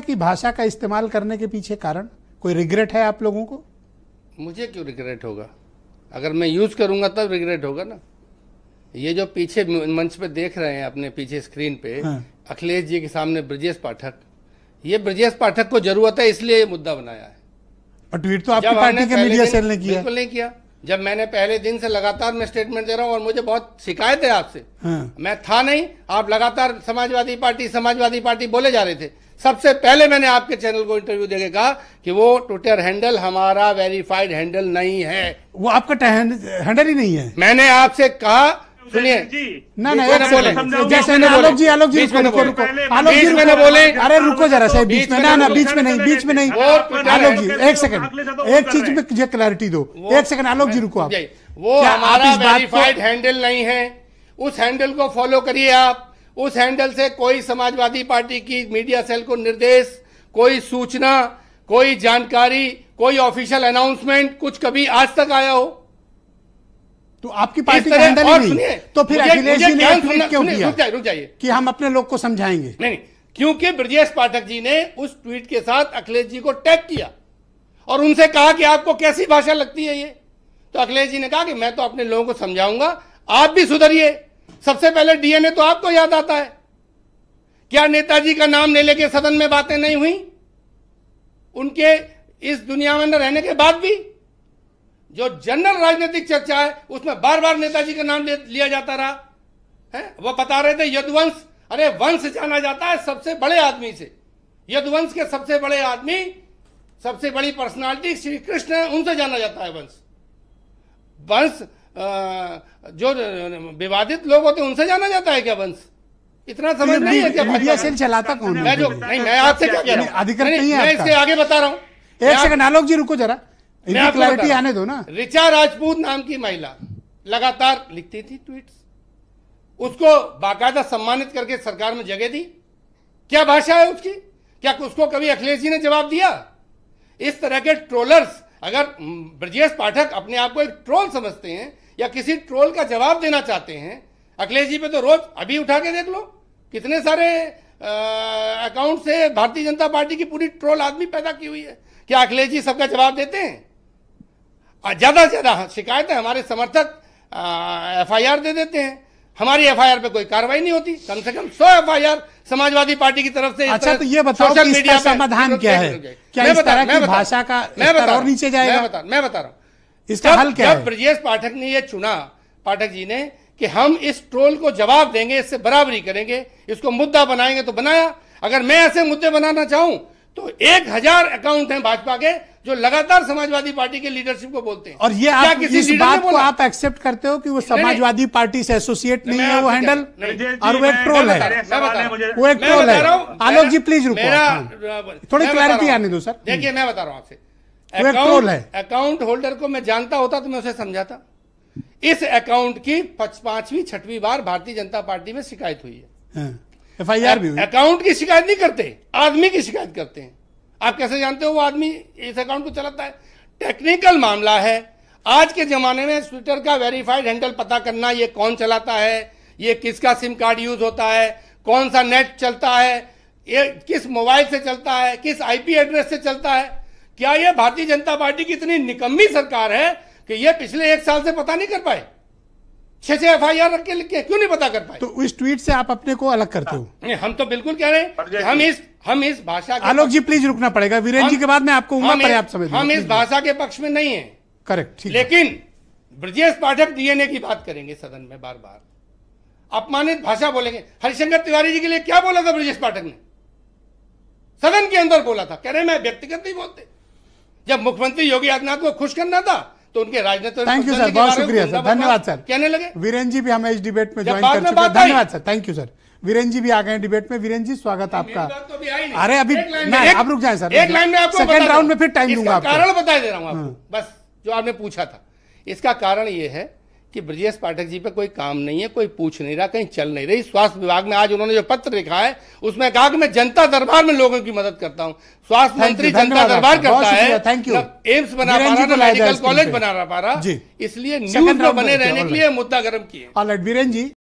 तरह की भाषा का इस्तेमाल करने के पीछे कारण कोई रिग्रेट है आप लोगों को? मुझे क्यों रिग्रेट होगा? अगर मैं यूज करूंगा तब रिग्रेट होगा ना। ये जो पीछे मंच पे देख रहे हैं अपने पीछे स्क्रीन पे, हाँ। अखिलेश जी के सामने ब्रजेश पाठक, ये ब्रजेश पाठक को जरूरत है इसलिए ये मुद्दा बनाया है। और ट्वीट तो आपकी पार्टी के मीडिया सेल ने किया। बिल्कुल नहीं किया। जब मैंने पहले दिन से लगातार मैं स्टेटमेंट दे रहा हूं और मुझे बहुत शिकायत है आपसे, हाँ। मैं था नहीं, आप लगातार समाजवादी पार्टी बोले जा रहे थे। सबसे पहले मैंने आपके चैनल को इंटरव्यू देके कहा कि वो ट्विटर हैंडल हमारा वेरीफाइड हैंडल नहीं है। वो आपका हैंडल ही नहीं है। मैंने आपसे कहा, सुनिए ना जैसे आलोक जी रुको आलोक जी बोले, अरे रुको जरा से, बीच में ना बीच में नहीं आलोक जी एक सेकंड, एक चीज में मुझे क्लैरिटी दो, एक सेकंड आलोक जी रुको। आप वो हमारा वेरीफाइड हैंडल नहीं है, उस हैंडल को फॉलो करिए आप। उस हैंडल से कोई समाजवादी पार्टी की मीडिया सेल को निर्देश, कोई सूचना, कोई जानकारी, कोई ऑफिशियल अनाउंसमेंट कुछ कभी आज तक आया हो? तो आपकी पार्टी का हैंडल ही नहीं, तो फिर अखिलेश जी ने ट्वीट क्यों किया? रुक जाइए कि हम अपने लोग को समझाएंगे। नहीं, क्योंकि ब्रजेश पाठक जी ने उस ट्वीट के साथ अखिलेश जी को टैग किया और उनसे कहा कि आपको कैसी भाषा लगती है ये। तो अखिलेश जी ने कहा कि मैं तो अपने लोगों को समझाऊंगा, आप भी सुधरिए। सबसे पहले डीएनए तो आपको याद आता है क्या? नेताजी का नाम ले लेके सदन में बातें नहीं हुई? उनके इस दुनिया में न रहने के बाद भी जो जनरल राजनीतिक चर्चा है उसमें बार बार नेताजी का नाम लिया जाता रहा है। वो बता रहे थे यदुवंश, अरे वंश जाना जाता है सबसे बड़े आदमी से। यदुवंश के सबसे बड़े आदमी, सबसे बड़ी पर्सनालिटी श्री कृष्ण है, उनसे जाना जाता है वंश। वंश जो विवादित लोग होते हैं उनसे जाना जाता है क्या वंश? इतना समझ नहीं है क्या? मीडिया सेल चलाता कौन है? मैं आपसे क्या कह रहा हूं, अधिकार नहीं है, मैं इसके आगे बता रहा हूं। एक सेकंड आलोक जी रुको जरा, क्लैरिटी आने दो ना। ऋचा राजपूत नाम की महिला लगातार लिखती थी ट्वीट्स, उसको बाकायदा सम्मानित करके सरकार में जगह दी। क्या भाषा है उसकी? क्या उसको कभी अखिलेश जी ने जवाब दिया? इस तरह के ट्रोलर्स, अगर ब्रजेश पाठक अपने आप को एक ट्रोल समझते हैं या किसी ट्रोल का जवाब देना चाहते हैं, अखिलेश जी पे तो रोज अभी उठा के देख लो कितने सारे अकाउंट से भारतीय जनता पार्टी की पूरी ट्रोल आदमी पैदा की हुई है। क्या अखिलेश जी सबका जवाब देते हैं? ज्यादा से ज्यादा शिकायत है हमारे समर्थक एफआईआर दे देते हैं, हमारी एफआईआर पे कोई कार्रवाई नहीं होती। कम से कम 100 एफआईआर समाजवादी पार्टी की तरफ से। अच्छा, तो ये बताओ कि इसका समाधान क्या है? क्या इस तरह की भाषा का स्तर और नीचे जाएगा? मैं बता रहा हूं इसका हल क्या है। जब ब्रजेश पाठक ने ये चुना, पाठक जी ने, कि हम इस ट्रोल को जवाब देंगे, इससे बराबरी करेंगे, इसको मुद्दा बनाएंगे, तो बनाया। अगर मैं ऐसे मुद्दे बनाना चाहूं तो 1000 अकाउंट हैं भाजपा के जो लगातार समाजवादी पार्टी के लीडरशिप को बोलते हैं। और ये आप इस बात को आप एक्सेप्ट करते हो कि वो समाजवादी पार्टी से एसोसिएट नहीं है, वो हैंडल, और वो एक ट्रोल है, वो एक ट्रोल है। आलोक जी प्लीज रुको, थोड़ी क्लैरिटी आने दो सर। देखिए मैं बता रहा हूं आपसे, अकाउंट होल्डर को मैं जानता होता तो मैं उसे समझाता। इस अकाउंट की 5वीं 6वीं बार भारतीय जनता पार्टी में शिकायत हुई है, एफआईआर भी हुई। अकाउंट की शिकायत नहीं करते, आदमी की शिकायत करते हैं। आप कैसे जानते हो वो आदमी इस अकाउंट को चलाता है? टेक्निकल मामला है। आज के जमाने में ट्विटर का वेरीफाइड हैंडल पता करना, ये कौन चलाता है, ये किसका सिम कार्ड यूज होता है, कौन सा नेट चलता है, ये किस मोबाइल से चलता है, किस आईपी एड्रेस से चलता है। क्या ये भारतीय जनता पार्टी की इतनी निकम्मी सरकार है कि ये पिछले 1 साल से पता नहीं कर पाए? 6 एफआईआर रख के लिखे, क्यों नहीं पता कर पाए? तो इस ट्वीट से आप अपने को अलग करते हो? नहीं, हम तो बिल्कुल कह रहे हैं हम इस भाषा के आलोक जी प्लीज रुकना पड़ेगा, वीरेंद्र जी के बाद मैं आपको पर्याप्त समय हम इस भाषा के पक्ष में नहीं है। करेक्ट, लेकिन ब्रजेश पाठक डीएनए की बात करेंगे सदन में, बार बार अपमानित भाषा बोलेंगे। हरिशंकर तिवारी जी के लिए क्या बोला था ब्रजेश पाठक ने? सदन के अंदर बोला था, कह रहे मैं व्यक्तिगत नहीं बोलते। जब मुख्यमंत्री योगी आदित्यनाथ को खुश करना था तो उनके राजनीतिक। थैंक यू सर, बहुत शुक्रिया सर, धन्यवाद सर। कहने लगे वीरेंद्र जी भी हमें इस डिबेट में ज्वाइन कर चुके हैं, धन्यवाद sir, thank you sir. Virendra ji भी आ गए डिबेट में। वीरेंद्र जी स्वागत आपका। अरे अभी आप रुक जाए सर, एक लाइन में आपको सेकंड राउंड में फिर टाइम दूंगा आपको। कारण बता दे रहा हूं आपको, बस जो आपने पूछा था। इसका कारण ये है कि ब्रजेश पाठक जी पे कोई काम नहीं है, कोई पूछ नहीं रहा, कहीं चल नहीं रही। स्वास्थ्य विभाग में आज उन्होंने जो पत्र लिखा है उसमें कहा कि मैं जनता दरबार में लोगों की मदद करता हूं। स्वास्थ्य मंत्री जनता दरबार करता है, थैंक यू। एम्स बना पा रहा, मेडिकल कॉलेज बना पा रहा, इसलिए न्यूज में बने रहने के लिए मुद्दा गर्म किए। ऑलराइट वीरेंद्र जी।